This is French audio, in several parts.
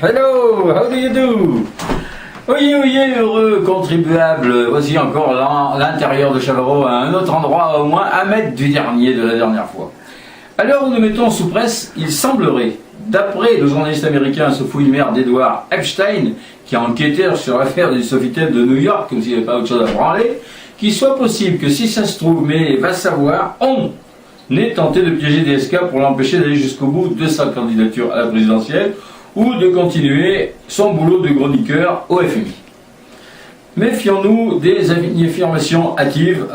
Hello, how do you do? Oyez, heureux contribuable, voici encore dans l'intérieur de Chavarot, à un autre endroit au moins 1 mètre du dernier de la dernière fois. À l'heure où nous mettons sous presse, il semblerait, d'après le journaliste américain Sophie-Mère d'Edward Epstein, qui a enquêté sur l'affaire du Sofitel de New York, comme s'il n'y avait pas autre chose à branler, qu'il soit possible que si ça se trouve, mais va savoir, on ait tenté de piéger DSK pour l'empêcher d'aller jusqu'au bout de sa candidature à la présidentielle, ou de continuer son boulot de chroniqueur au FMI. Méfions-nous des affirmations hâtives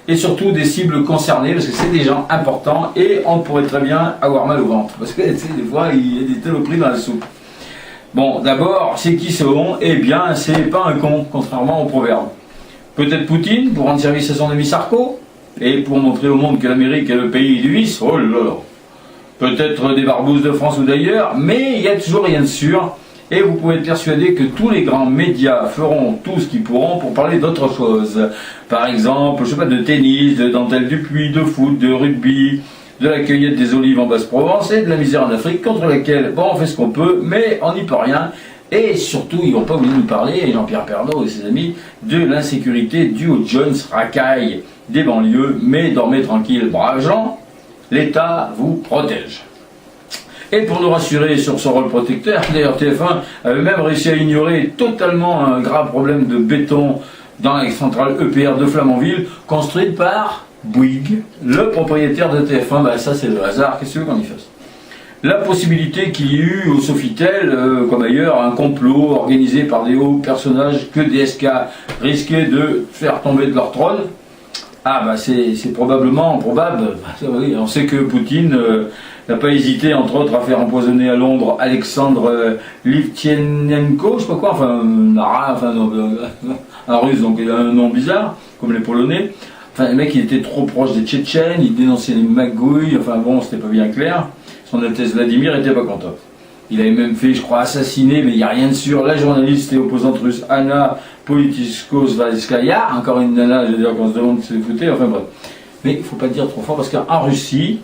et surtout des cibles concernées, parce que c'est des gens importants et on pourrait très bien avoir mal au ventre, parce que des fois il y a des taloperies dans la soupe. Bon, d'abord, c'est qui ce on? Eh bien, c'est pas un con, contrairement au proverbe. Peut-être Poutine, pour rendre service à son ami Sarko, et pour montrer au monde que l'Amérique est le pays du vice, oh là là. Peut-être des barbouzes de France ou d'ailleurs, mais il n'y a toujours rien de sûr, et vous pouvez être persuadé que tous les grands médias feront tout ce qu'ils pourront pour parler d'autre chose. Par exemple, je sais pas, de tennis, de dentelle du puits, de foot, de rugby, de la cueillette des olives en Basse-Provence et de la misère en Afrique, contre laquelle, bon, on fait ce qu'on peut, mais on n'y peut rien. Et surtout, ils ne vont pas oublier de nous parler, Jean-Pierre Pernaut et ses amis, de l'insécurité due aux Jones racailles des banlieues, mais dormez tranquille, braves gens. L'État vous protège. Et pour nous rassurer sur son rôle protecteur, d'ailleurs TF1 avait même réussi à ignorer totalement un grave problème de béton dans la centrale EPR de Flamanville, construite par Bouygues, le propriétaire de TF1. Ben ça c'est le hasard, qu'est-ce que tu veux qu'on y fasse? La possibilité qu'il y ait eu au Sofitel, comme ailleurs, un complot organisé par des hauts personnages que DSK risquait de faire tomber de leur trône. Ah bah c'est probablement probable. Oui, on sait que Poutine n'a pas hésité entre autres à faire empoisonner à Londres Alexandre Litvinenko, je sais pas quoi, un russe, donc il a un nom bizarre, comme les Polonais. Enfin le mec il était trop proche des Tchétchènes, il dénonçait les magouilles, enfin bon c'était pas bien clair. Son Altesse Vladimir était pas content. Il avait même fait, je crois, assassiner, mais il n'y a rien de sûr, la journaliste et opposante russe Anna Politkovskaya, encore une nana, je veux dire qu'on se demande si c'est fouté, enfin bref. Mais il ne faut pas dire trop fort, parce qu'en Russie,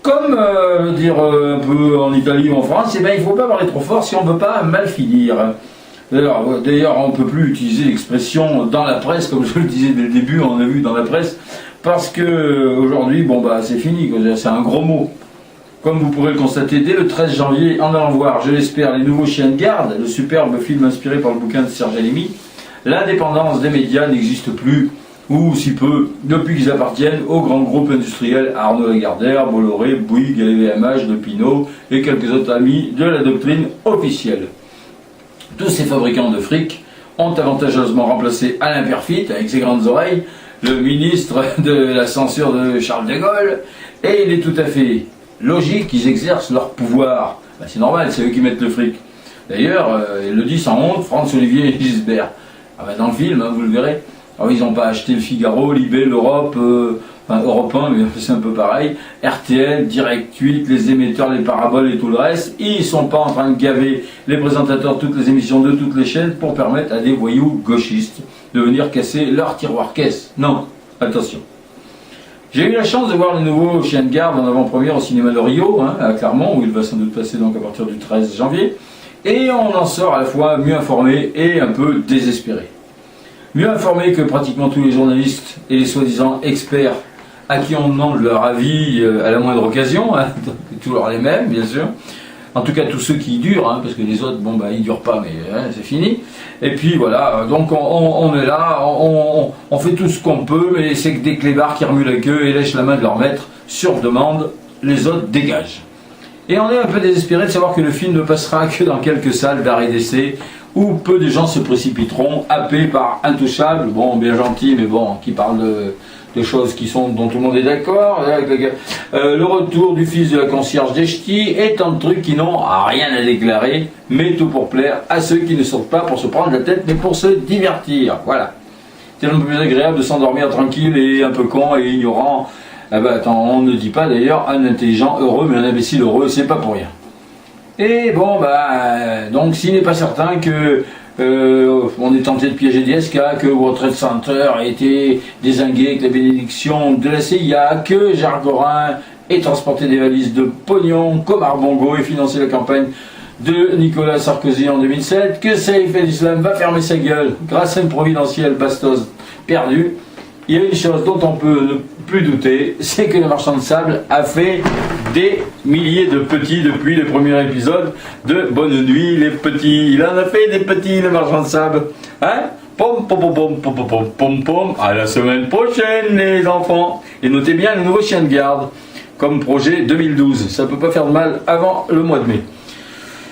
comme un peu en Italie ou en France, eh ben, il ne faut pas parler trop fort si on ne veut pas mal finir. D'ailleurs, on ne peut plus utiliser l'expression dans la presse, comme je le disais dès le début, on a vu dans la presse, parce que aujourd'hui, bon bah c'est fini, c'est un gros mot. Comme vous pourrez le constater, dès le 13 janvier, en allant voir, je l'espère, Les Nouveaux Chiens de Garde, le superbe film inspiré par le bouquin de Serge Alimi, l'indépendance des médias n'existe plus, ou si peu, depuis qu'ils appartiennent aux grands groupes industriels Arnaud Lagardère, Bolloré, Bouygues, LVMH, Le Pinot et quelques autres amis de la doctrine officielle. Tous ces fabricants de fric ont avantageusement remplacé Alain Perfit, avec ses grandes oreilles, le ministre de la censure de Charles de Gaulle, et il est tout à fait logique qu'ils exercent leur pouvoir. Ben, c'est normal, c'est eux qui mettent le fric. D'ailleurs, il le dit sans honte, François-Olivier Gisbert. Ah ben, dans le film, vous le verrez. Alors, ils n'ont pas acheté le Figaro, Libé, l'Europe, Europe 1, mais c'est un peu pareil. RTL, Direct 8, les émetteurs, les paraboles et tout le reste. Ils ne sont pas en train de gaver les présentateurs de toutes les émissions de toutes les chaînes pour permettre à des voyous gauchistes de venir casser leur tiroir caisse. Non, attention. J'ai eu la chance de voir Les Nouveaux Chiens de Garde en avant-première au cinéma de Rio, à Clermont, où il va sans doute passer donc à partir du 13 janvier. Et on en sort à la fois mieux informé et un peu désespéré. Mieux informé que pratiquement tous les journalistes et les soi-disant experts à qui on demande leur avis à la moindre occasion, toujours les mêmes bien sûr. En tout cas tous ceux qui durent, parce que les autres, bon bah ils durent pas, mais c'est fini. Et puis voilà, donc on est là, on fait tout ce qu'on peut, mais c'est que des clébards qui remuent la queue et lèchent la main de leur maître sur demande, les autres dégagent. Et on est un peu désespéré de savoir que le film ne passera que dans quelques salles d'arrêt d'essai, où peu de gens se précipiteront, happés par Intouchables, bon bien gentil, mais bon, qui parle de choses dont tout le monde est d'accord, le retour du fils de la concierge des ch'tis, et tant de trucs qui n'ont rien à déclarer, mais tout pour plaire à ceux qui ne sortent pas pour se prendre la tête, mais pour se divertir, voilà. C'est un peu plus agréable de s'endormir tranquille et un peu con et ignorant. Ah bah attends, on ne dit pas d'ailleurs un intelligent heureux, mais un imbécile heureux, c'est pas pour rien. Et bon, bah, donc s'il n'est pas certain que on est tenté de piéger DSK, que World Trade Center a été dézingué avec la bénédiction de la CIA, que Jargorin ait transporté des valises de pognon comme Arbongo et financé la campagne de Nicolas Sarkozy en 2007, que Saïf el-Islam va fermer sa gueule grâce à une providentielle bastos perdue. Il y a une chose dont on peut ne plus douter, c'est que le marchand de sable a fait des milliers de petits depuis les premiers épisodes de Bonne Nuit les petits. Il en a fait des petits, le marchand de sable. Hein? Pom pom pom pom pom pom pom pom. À la semaine prochaine les enfants. Et notez bien les nouveaux chiens de garde comme projet 2012. Ça peut pas faire de mal avant le mois de mai.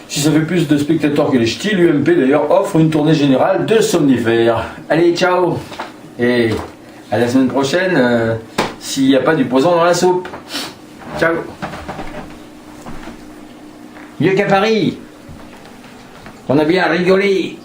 Si ça fait plus de spectateurs que les ch'tis, l'UMP d'ailleurs offre une tournée générale de somnifères. Allez, ciao. Et à la semaine prochaine, s'il n'y a pas du poison dans la soupe. Ciao. Mieux qu'à Paris. On a bien rigolé.